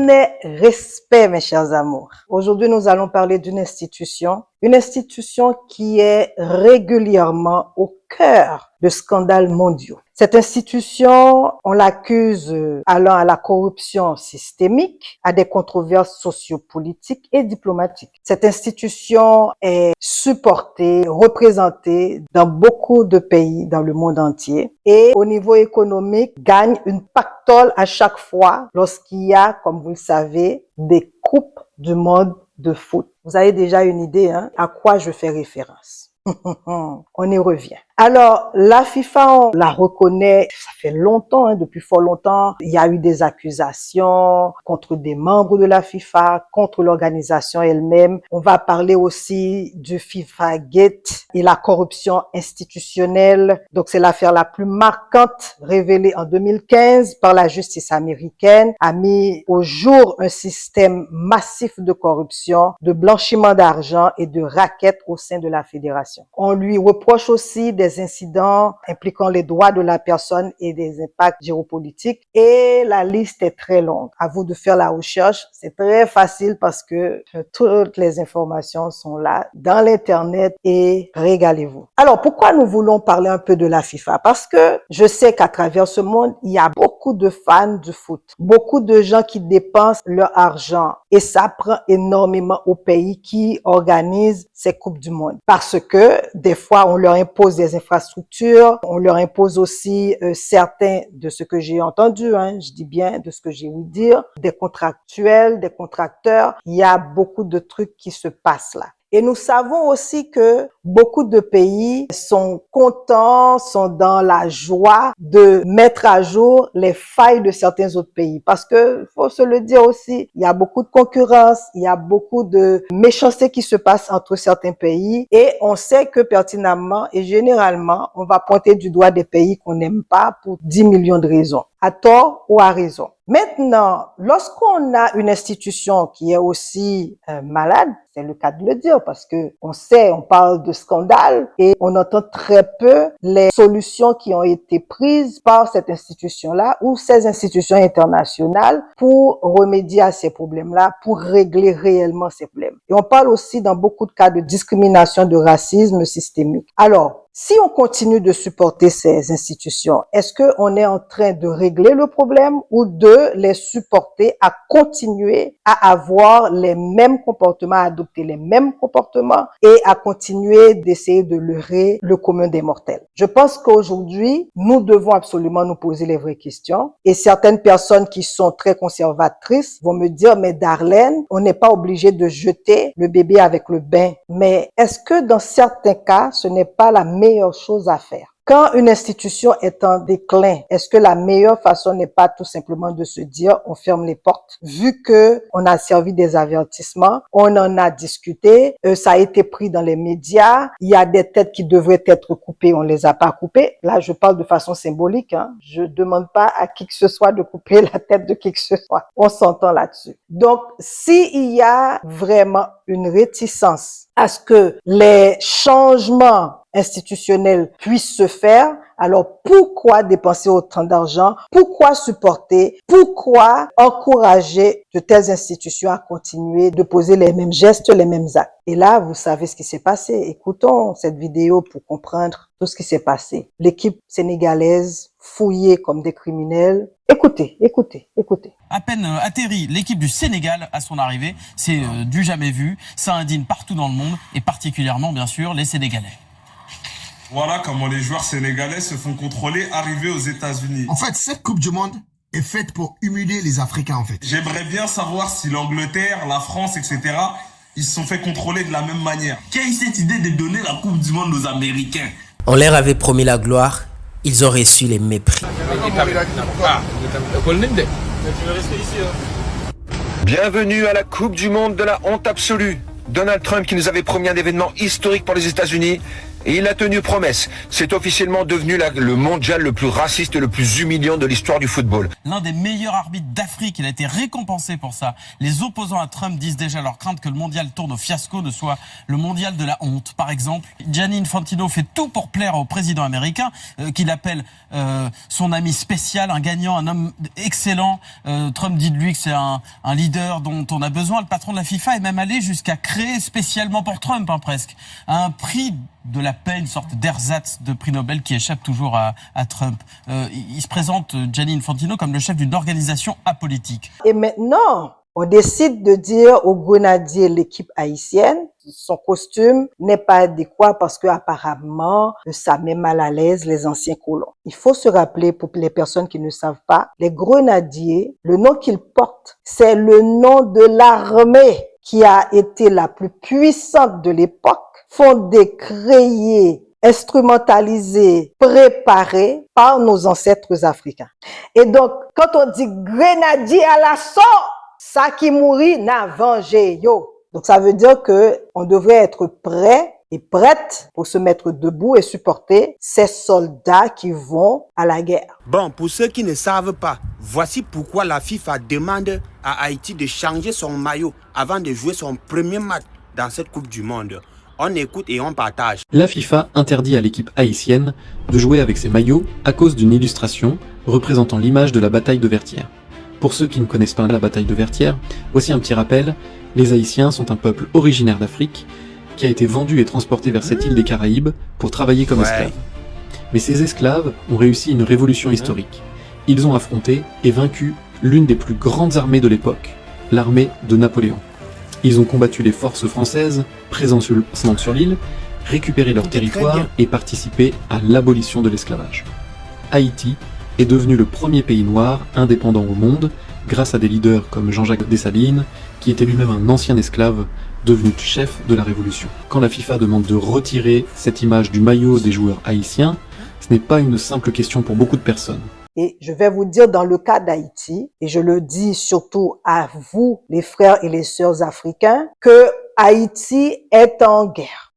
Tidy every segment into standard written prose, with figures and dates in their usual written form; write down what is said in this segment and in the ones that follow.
Amenez respect, mes chers amours. Aujourd'hui, nous allons parler d'une institution qui est régulièrement au cœur de scandales mondiaux. Cette institution, on l'accuse allant à la corruption systémique, à des controverses sociopolitiques et diplomatiques. Cette institution est supportée, représentée dans beaucoup de pays dans le monde entier et au niveau économique gagne une pactole à chaque fois lorsqu'il y a, comme vous le savez, des coupes du monde de foot. Vous avez déjà une idée à quoi je fais référence. On y revient. Alors, la FIFA, on la reconnaît, ça fait longtemps, depuis fort longtemps. Il y a eu des accusations contre des membres de la FIFA, contre l'organisation elle-même. On va parler aussi du FIFA Gate et la corruption institutionnelle. Donc, c'est l'affaire la plus marquante révélée en 2015 par la justice américaine, a mis au jour un système massif de corruption, de blanchiment d'argent et de raquettes au sein de la fédération. On lui reproche aussi des incidents impliquant les droits de la personne et des impacts géopolitiques. Et la liste est très longue. À vous de faire la recherche. C'est très facile parce que toutes les informations sont là dans l'Internet et régalez-vous. Alors, pourquoi nous voulons parler un peu de la FIFA? Parce que je sais qu'à travers ce monde, il y a beaucoup de fans du foot. Beaucoup de gens qui dépensent leur argent. Et ça prend énormément aux pays qui organisent ces Coupes du Monde. Parce que des fois, on leur impose des infrastructures, on leur impose aussi certains de ce que j'ai entendu, je dis bien de ce que j'ai ouï dire, des contractuels, des contracteurs. Il y a beaucoup de trucs qui se passent là. Et nous savons aussi que beaucoup de pays sont contents, sont dans la joie de mettre à jour les failles de certains autres pays. Parce que, faut se le dire aussi, il y a beaucoup de concurrence, il y a beaucoup de méchanceté qui se passe entre certains pays. Et on sait que pertinemment et généralement, on va pointer du doigt des pays qu'on n'aime pas pour 10 millions de raisons, à tort ou à raison. Maintenant, lorsqu'on a une institution qui est aussi malade, c'est le cas de le dire parce que on sait, on parle de scandale et on entend très peu les solutions qui ont été prises par cette institution-là ou ces institutions internationales pour remédier à ces problèmes-là, pour régler réellement ces problèmes. Et on parle aussi dans beaucoup de cas de discrimination, de racisme systémique. Alors, si on continue de supporter ces institutions, est-ce qu'on est en train de régler le problème ou de les supporter à continuer à avoir les mêmes comportements, à adopter les mêmes comportements et à continuer d'essayer de leurrer le commun des mortels? Je pense qu'aujourd'hui, nous devons absolument nous poser les vraies questions et certaines personnes qui sont très conservatrices vont me dire, mais Darlene, on n'est pas obligé de jeter le bébé avec le bain. Mais est-ce que dans certains cas, ce n'est pas la meilleure chose à faire? Quand une institution est en déclin, est-ce que la meilleure façon n'est pas tout simplement de se dire on ferme les portes? Vu que on a servi des avertissements, on en a discuté, ça a été pris dans les médias, il y a des têtes qui devraient être coupées, on les a pas coupées. Là, je parle de façon symbolique, Je demande pas à qui que ce soit de couper la tête de qui que ce soit. On s'entend là-dessus. Donc, s'il y a vraiment une réticence à ce que les changements institutionnels puissent se faire, alors pourquoi dépenser autant d'argent? Pourquoi supporter? Pourquoi encourager de telles institutions à continuer de poser les mêmes gestes, les mêmes actes? Et là, vous savez ce qui s'est passé. Écoutons cette vidéo pour comprendre tout ce qui s'est passé. L'équipe sénégalaise fouillée comme des criminels. Écoutez. À peine atterri, l'équipe du Sénégal à son arrivée, c'est du jamais vu. Ça indigne partout dans le monde et particulièrement, bien sûr, les Sénégalais. Voilà comment les joueurs sénégalais se font contrôler arrivés aux États-Unis. En fait, cette Coupe du Monde est faite pour humilier les Africains, en fait. J'aimerais bien savoir si l'Angleterre, la France, etc., ils se sont fait contrôler de la même manière. Qui a eu cette idée de donner la Coupe du Monde aux Américains? On leur avait promis la gloire, ils ont reçu les mépris. Bienvenue à la Coupe du Monde de la honte absolue. Donald Trump qui nous avait promis un événement historique pour les États-Unis Et il a tenu promesse. C'est officiellement devenu le mondial le plus raciste, le plus humiliant de l'histoire du football. L'un des meilleurs arbitres d'Afrique, il a été récompensé pour ça. Les opposants à Trump disent déjà leur crainte que le mondial tourne au fiasco, ne soit le mondial de la honte. Par exemple, Gianni Infantino fait tout pour plaire au président américain, qu'il appelle son ami spécial, un gagnant, un homme excellent. Trump dit de lui que c'est un leader dont on a besoin. Le patron de la FIFA est même allé jusqu'à créer spécialement pour Trump, presque, un prix de la paix, une sorte d'ersatz de prix Nobel qui échappe toujours à Trump. Il se présente, Gianni Infantino, comme le chef d'une organisation apolitique. Et maintenant, on décide de dire au grenadier, l'équipe haïtienne, son costume n'est pas adéquat parce que apparemment ça met mal à l'aise les anciens colons. Il faut se rappeler, pour les personnes qui ne savent pas, les grenadiers, le nom qu'ils portent, c'est le nom de l'armée qui a été la plus puissante de l'époque, fondée, créée, instrumentalisée, préparée par nos ancêtres africains. Et donc, quand on dit grenadier à l'assaut, ça qui mourit n'a vengé yo. Donc, ça veut dire que on devrait être prêt et prête pour se mettre debout et supporter ces soldats qui vont à la guerre. Bon, pour ceux qui ne savent pas, voici pourquoi la FIFA demande à Haïti de changer son maillot avant de jouer son premier match dans cette Coupe du Monde. On écoute et on partage. La FIFA interdit à l'équipe haïtienne de jouer avec ses maillots à cause d'une illustration représentant l'image de la bataille de Vertières. Pour ceux qui ne connaissent pas la bataille de Vertières, voici un petit rappel. Les Haïtiens sont un peuple originaire d'Afrique qui a été vendu et transporté vers cette île des Caraïbes pour travailler comme esclaves. Mais ces esclaves ont réussi une révolution historique. Ils ont affronté et vaincu l'une des plus grandes armées de l'époque, l'armée de Napoléon. Ils ont combattu les forces françaises présentes sur l'île, récupéré leur territoire et participé à l'abolition de l'esclavage. Haïti est devenu le premier pays noir indépendant au monde grâce à des leaders comme Jean-Jacques Dessalines, qui était lui-même un ancien esclave devenu chef de la Révolution. Quand la FIFA demande de retirer cette image du maillot des joueurs haïtiens, ce n'est pas une simple question pour beaucoup de personnes. Et je vais vous dire dans le cas d'Haïti, et je le dis surtout à vous, les frères et les sœurs africains, que Haïti est en guerre.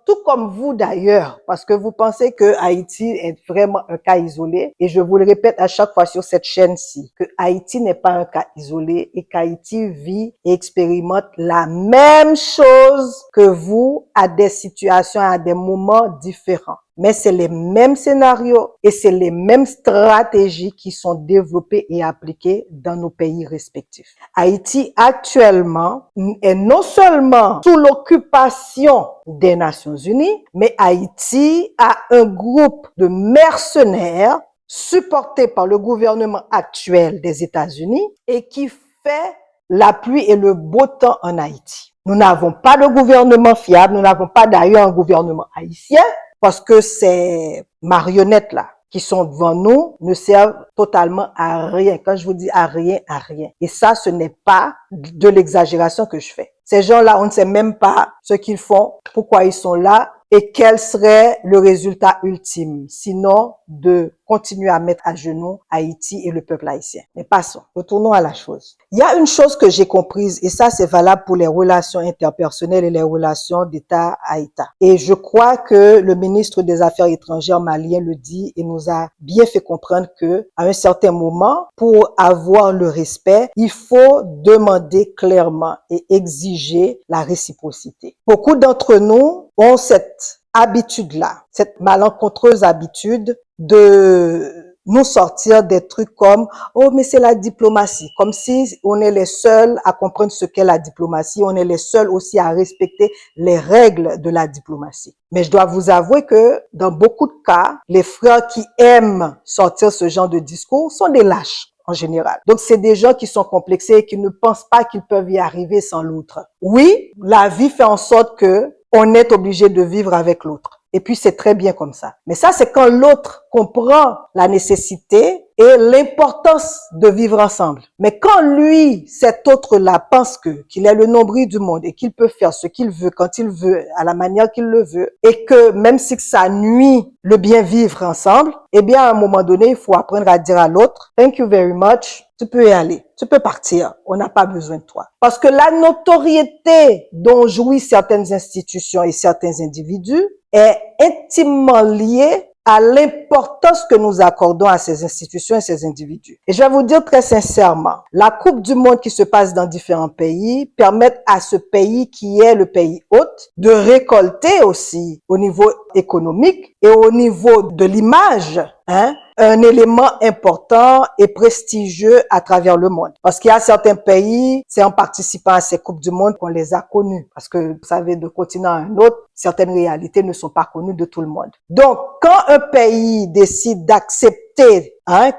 Tout comme vous d'ailleurs, parce que vous pensez que Haïti est vraiment un cas isolé. Et je vous le répète à chaque fois sur cette chaîne-ci, que Haïti n'est pas un cas isolé et qu'Haïti vit et expérimente la même chose que vous à des situations, à des moments différents. Mais c'est les mêmes scénarios et c'est les mêmes stratégies qui sont développées et appliquées dans nos pays respectifs. Haïti actuellement est non seulement sous l'occupation des Nations Unies, mais Haïti a un groupe de mercenaires supportés par le gouvernement actuel des États-Unis et qui fait la pluie et le beau temps en Haïti. Nous n'avons pas de gouvernement fiable, nous n'avons pas d'ailleurs un gouvernement haïtien, parce que ces marionnettes-là qui sont devant nous ne servent totalement à rien. Quand je vous dis à rien, à rien. Et ça, ce n'est pas de l'exagération que je fais. Ces gens-là, on ne sait même pas ce qu'ils font, pourquoi ils sont là et quel serait le résultat ultime. Sinon, de continuer à mettre à genoux Haïti et le peuple haïtien. Mais passons, retournons à la chose. Il y a une chose que j'ai comprise, et ça c'est valable pour les relations interpersonnelles et les relations d'État à État. Et je crois que le ministre des Affaires étrangères malien le dit et nous a bien fait comprendre que, à un certain moment, pour avoir le respect, il faut demander clairement et exiger la réciprocité. Beaucoup d'entre nous ont cette habitude-là, cette malencontreuse habitude de nous sortir des trucs comme « Oh, mais c'est la diplomatie », comme si on est les seuls à comprendre ce qu'est la diplomatie, on est les seuls aussi à respecter les règles de la diplomatie. Mais je dois vous avouer que dans beaucoup de cas, les frères qui aiment sortir ce genre de discours sont des lâches en général. Donc, c'est des gens qui sont complexés et qui ne pensent pas qu'ils peuvent y arriver sans l'autre. Oui, la vie fait en sorte que on est obligé de vivre avec l'autre. Et puis, c'est très bien comme ça. Mais ça, c'est quand l'autre comprend la nécessité et l'importance de vivre ensemble. Mais quand lui, cet autre-là, pense qu'il est le nombril du monde et qu'il peut faire ce qu'il veut, quand il veut, à la manière qu'il le veut, et que même si ça nuit le bien vivre ensemble, eh bien, à un moment donné, il faut apprendre à dire à l'autre, thank you very much, tu peux y aller, tu peux partir, on n'a pas besoin de toi. Parce que la notoriété dont jouissent certaines institutions et certains individus est intimement liée à l'importance que nous accordons à ces institutions et ces individus. Et je vais vous dire très sincèrement, la Coupe du Monde qui se passe dans différents pays permet à ce pays qui est le pays hôte de récolter aussi au niveau économique et au niveau de l'image, un élément important et prestigieux à travers le monde. Parce qu'il y a certains pays, c'est en participant à ces Coupes du Monde qu'on les a connus. Parce que, vous savez, de continent à un autre, certaines réalités ne sont pas connues de tout le monde. Donc, quand un pays décide d'accepter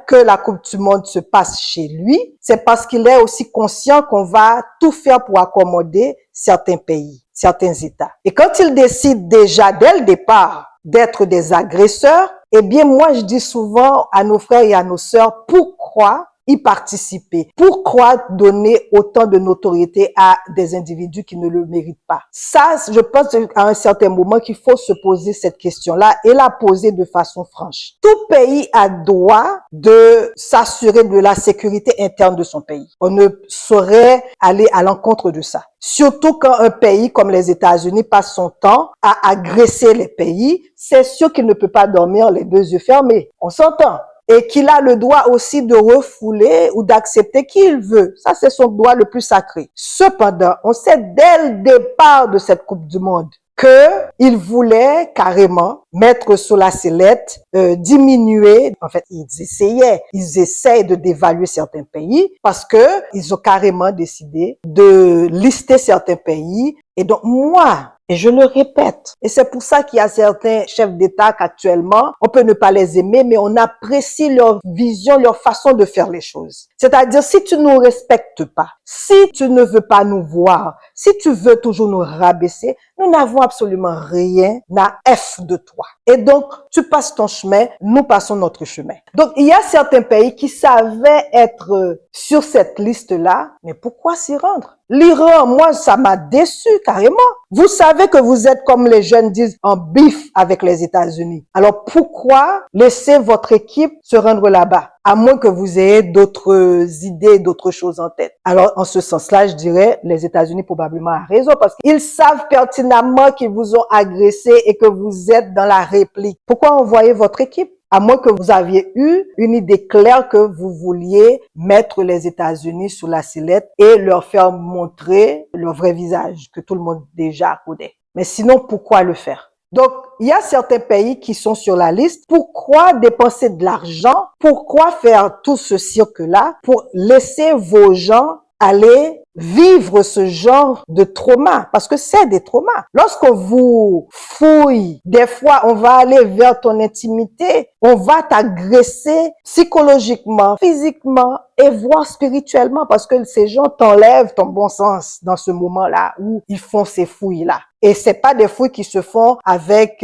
que la Coupe du Monde se passe chez lui, c'est parce qu'il est aussi conscient qu'on va tout faire pour accommoder certains pays, certains États. Et quand il décide déjà dès le départ d'être des agresseurs, eh bien, moi, je dis souvent à nos frères et à nos sœurs, pourquoi y participer? Pourquoi donner autant de notoriété à des individus qui ne le méritent pas? Ça, je pense à un certain moment qu'il faut se poser cette question-là et la poser de façon franche. Tout pays a droit de s'assurer de la sécurité interne de son pays. On ne saurait aller à l'encontre de ça. Surtout quand un pays comme les États-Unis passe son temps à agresser les pays, c'est sûr qu'il ne peut pas dormir les deux yeux fermés. On s'entend. Et qu'il a le droit aussi de refouler ou d'accepter qui il veut. Ça, c'est son droit le plus sacré. Cependant, on sait dès le départ de cette Coupe du Monde qu'il voulait carrément mettre sur la sellette, diminuer. En fait, ils essayent de dévaluer certains pays parce que ils ont carrément décidé de lister certains pays. Et donc, moi, et je le répète, et c'est pour ça qu'il y a certains chefs d'État qu'actuellement, on peut ne pas les aimer, mais on apprécie leur vision, leur façon de faire les choses. C'est-à-dire, si tu nous respectes pas, si tu ne veux pas nous voir, si tu veux toujours nous rabaisser, nous n'avons absolument rien à F de toi. Et donc, tu passes ton chemin, nous passons notre chemin. Donc, il y a certains pays qui savaient être sur cette liste-là, mais pourquoi s'y rendre? L'Iran, moi, ça m'a déçu carrément. Vous savez que vous êtes, comme les jeunes disent, en bif avec les États-Unis. Alors, pourquoi laisser votre équipe se rendre là-bas? À moins que vous ayez d'autres idées, d'autres choses en tête. Alors, en ce sens-là, je dirais, les États-Unis probablement a raison parce qu'ils savent pertinemment qu'ils vous ont agressé et que vous êtes dans la réplique. Pourquoi envoyer votre équipe? À moins que vous aviez eu une idée claire que vous vouliez mettre les États-Unis sous la sellette et leur faire montrer leur vrai visage que tout le monde déjà connaît. Mais sinon, pourquoi le faire? Donc, il y a certains pays qui sont sur la liste. Pourquoi dépenser de l'argent? Pourquoi faire tout ce cirque-là pour laisser vos gens aller vivre ce genre de trauma? Parce que c'est des traumas. Lorsqu'on vous fouille, des fois, on va aller vers ton intimité, on va t'agresser psychologiquement, physiquement et voire spirituellement parce que ces gens t'enlèvent ton bon sens dans ce moment-là où ils font ces fouilles-là. Et c'est pas des fouilles qui se font avec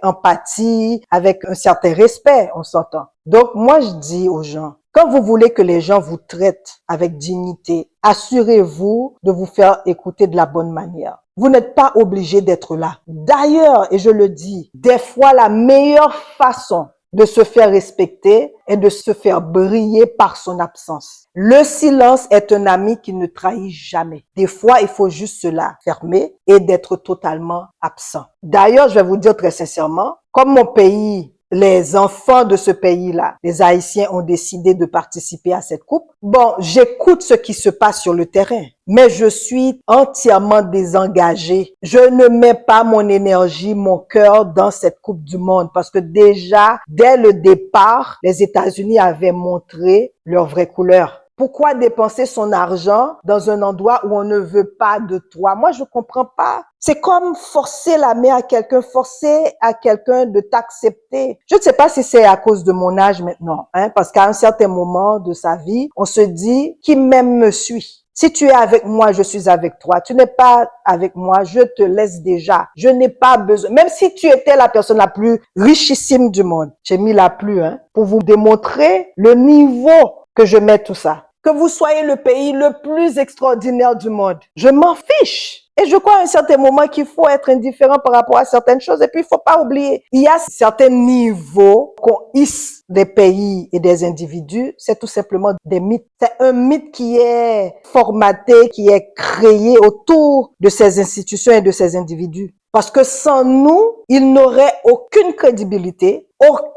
empathie, avec un certain respect, on s'entend. Donc, moi, je dis aux gens, quand vous voulez que les gens vous traitent avec dignité, assurez-vous de vous faire écouter de la bonne manière. Vous n'êtes pas obligé d'être là. D'ailleurs, et je le dis, des fois, la meilleure façon de se faire respecter et de se faire briller par son absence. Le silence est un ami qui ne trahit jamais. Des fois, il faut juste se la fermer et d'être totalement absent. D'ailleurs, je vais vous dire très sincèrement, comme mon pays, les enfants de ce pays-là, les Haïtiens ont décidé de participer à cette coupe. Bon, j'écoute ce qui se passe sur le terrain, mais je suis entièrement désengagée. Je ne mets pas mon énergie, mon cœur dans cette Coupe du Monde parce que déjà, dès le départ, les États-Unis avaient montré leur vraie couleur. Pourquoi dépenser son argent dans un endroit où on ne veut pas de toi? Moi, je comprends pas. C'est comme forcer la main à quelqu'un, forcer à quelqu'un de t'accepter. Je ne sais pas si c'est à cause de mon âge maintenant, parce qu'à un certain moment de sa vie, on se dit qui m'aime me suit. Si tu es avec moi, je suis avec toi. Tu n'es pas avec moi, je te laisse déjà. Je n'ai pas besoin. Même si tu étais la personne la plus richissime du monde, j'ai mis la plus, pour vous démontrer le niveau que je mets tout ça. Que vous soyez le pays le plus extraordinaire du monde. Je m'en fiche. Et je crois à un certain moment qu'il faut être indifférent par rapport à certaines choses. Et puis, il faut pas oublier, il y a certains niveaux qu'on hisse des pays et des individus. C'est tout simplement des mythes. C'est un mythe qui est formaté, qui est créé autour de ces institutions et de ces individus. Parce que sans nous, il n'aurait aucune crédibilité, aucune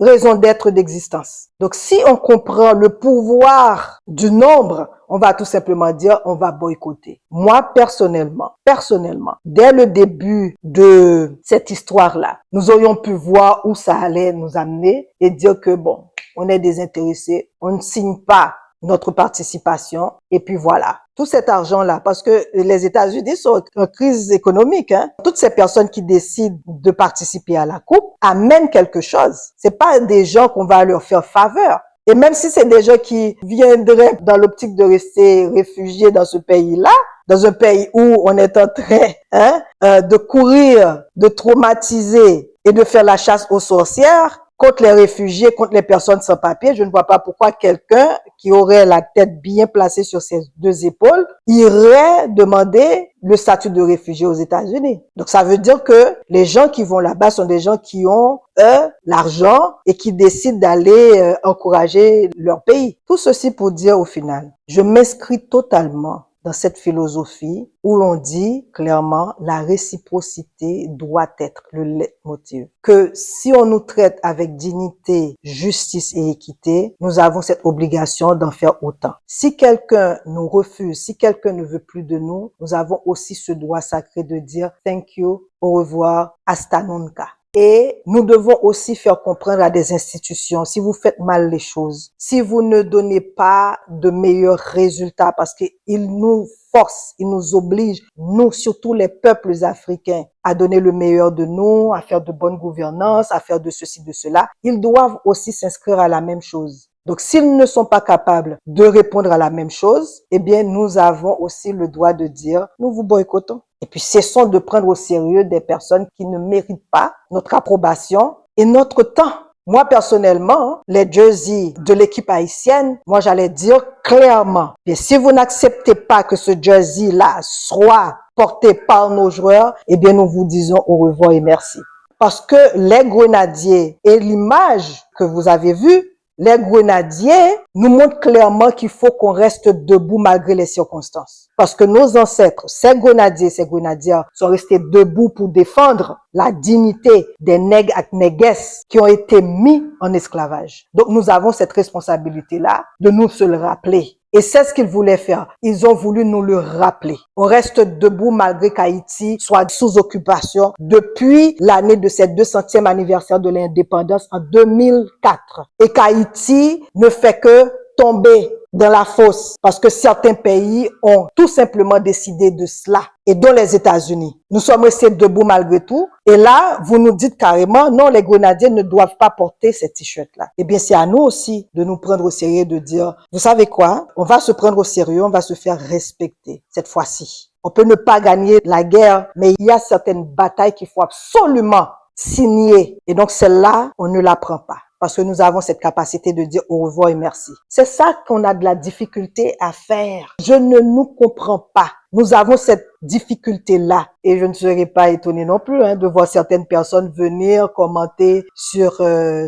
raison d'être d'existence. Donc, si on comprend le pouvoir du nombre, on va tout simplement dire, on va boycotter. Moi, personnellement, dès le début de cette histoire-là, nous aurions pu voir où ça allait nous amener et dire que bon, on est désintéressés, on ne signe pas notre participation et puis voilà. Tout cet argent-là, parce que les États-Unis sont en crise économique, Toutes ces personnes qui décident de participer à la coupe amènent quelque chose. C'est pas des gens qu'on va leur faire faveur. Et même si c'est des gens qui viendraient dans l'optique de rester réfugiés dans ce pays-là, dans un pays où on est en train de courir, de traumatiser et de faire la chasse aux sorcières, contre les réfugiés, contre les personnes sans papier, je ne vois pas pourquoi quelqu'un qui aurait la tête bien placée sur ses deux épaules irait demander le statut de réfugié aux États-Unis. Donc ça veut dire que les gens qui vont là-bas sont des gens qui ont l'argent et qui décident d'aller encourager leur pays. Tout ceci pour dire au final, je m'inscris totalement dans cette philosophie où l'on dit clairement la réciprocité doit être le leitmotiv. Que si on nous traite avec dignité, justice et équité, nous avons cette obligation d'en faire autant. Si quelqu'un nous refuse, si quelqu'un ne veut plus de nous, nous avons aussi ce droit sacré de dire thank you, au revoir, hasta nunca. Et nous devons aussi faire comprendre à des institutions, si vous faites mal les choses, si vous ne donnez pas de meilleurs résultats, parce qu'ils nous forcent, ils nous obligent, nous, surtout les peuples africains, à donner le meilleur de nous, à faire de bonne gouvernance, à faire de ceci, de cela, ils doivent aussi s'inscrire à la même chose. Donc, s'ils ne sont pas capables de répondre à la même chose, eh bien, nous avons aussi le droit de dire, nous vous boycottons. Et puis, cessons de prendre au sérieux des personnes qui ne méritent pas notre approbation et notre temps. Moi, personnellement, les jerseys de l'équipe haïtienne, moi, j'allais dire clairement, et si vous n'acceptez pas que ce jersey-là soit porté par nos joueurs, eh bien, nous vous disons au revoir et merci. Parce que les grenadiers et l'image que vous avez vue, les grenadiers nous montrent clairement qu'il faut qu'on reste debout malgré les circonstances. Parce que nos ancêtres, ces grenadiers, ces grenadières, sont restés debout pour défendre la dignité des nègres et négesses qui ont été mis en esclavage. Donc nous avons cette responsabilité-là de nous se le rappeler. Et c'est ce qu'ils voulaient faire. Ils ont voulu nous le rappeler. On reste debout malgré qu'Haïti soit sous occupation depuis l'année de cette 200e anniversaire de l'indépendance en 2004. Et qu'Haïti ne fait que tomber dans la fosse parce que certains pays ont tout simplement décidé de cela et dont les États-Unis. Nous sommes restés debout malgré tout et là, vous nous dites carrément non, les grenadiers ne doivent pas porter ces t-shirts-là. Eh bien, c'est à nous aussi de nous prendre au sérieux, de dire, vous savez quoi? On va se prendre au sérieux, on va se faire respecter cette fois-ci. On peut ne pas gagner la guerre, mais il y a certaines batailles qu'il faut absolument signer et donc celle-là, on ne la prend pas. Parce que nous avons cette capacité de dire au revoir et merci. C'est ça qu'on a de la difficulté à faire. Je ne nous comprends pas. Nous avons cette difficulté-là. Et je ne serais pas étonnée non plus de voir certaines personnes venir commenter sur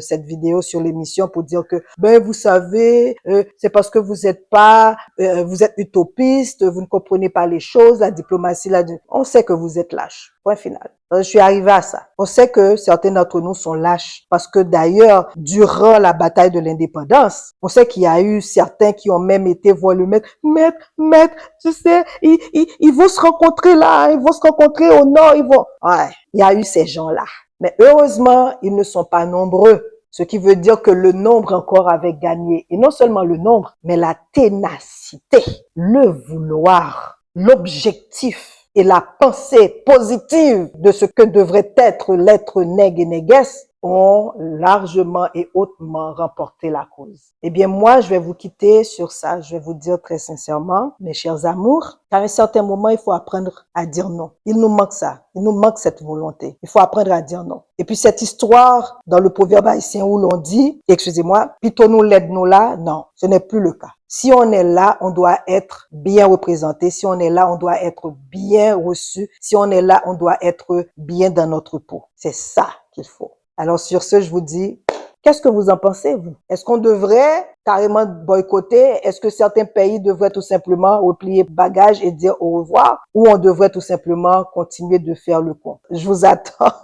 cette vidéo, sur l'émission pour dire que, vous savez, c'est parce que vous êtes utopiste, vous ne comprenez pas les choses, la diplomatie, on sait que vous êtes lâche. Point final. Je suis arrivée à ça. On sait que certains d'entre nous sont lâches parce que d'ailleurs, durant la bataille de l'indépendance, on sait qu'il y a eu certains qui ont même été voir le maître, tu sais, ils vont se rencontrer là, ils vont se rencontrer au nord, ouais, il y a eu ces gens-là. Mais heureusement, ils ne sont pas nombreux. Ce qui veut dire que le nombre encore avait gagné. Et non seulement le nombre, mais la ténacité, le vouloir, l'objectif et la pensée positive de ce que devrait être l'être nègre et négresse ont largement et hautement remporté la cause. Eh bien, moi, je vais vous quitter sur ça. Je vais vous dire très sincèrement, mes chers amours, qu'à un certain moment, il faut apprendre à dire non. Il nous manque ça. Il nous manque cette volonté. Il faut apprendre à dire non. Et puis, cette histoire dans le proverbe haïtien où l'on dit, excusez-moi, plutôt nous l'aide-nous là, non, ce n'est plus le cas. Si on est là, on doit être bien représenté. Si on est là, on doit être bien reçu. Si on est là, on doit être bien dans notre peau. C'est ça qu'il faut. Alors sur ce, je vous dis, qu'est-ce que vous en pensez, vous? Est-ce qu'on devrait carrément boycotter? Est-ce que certains pays devraient tout simplement replier bagages et dire au revoir? Ou on devrait tout simplement continuer de faire le con? Je vous attends.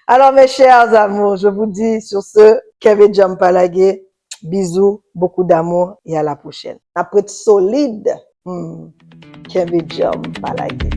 Alors mes chers amours, je vous dis sur ce, Kevin Jampalagé, bisous, beaucoup d'amour et à la prochaine. Après solide, Kevin Jampalagé.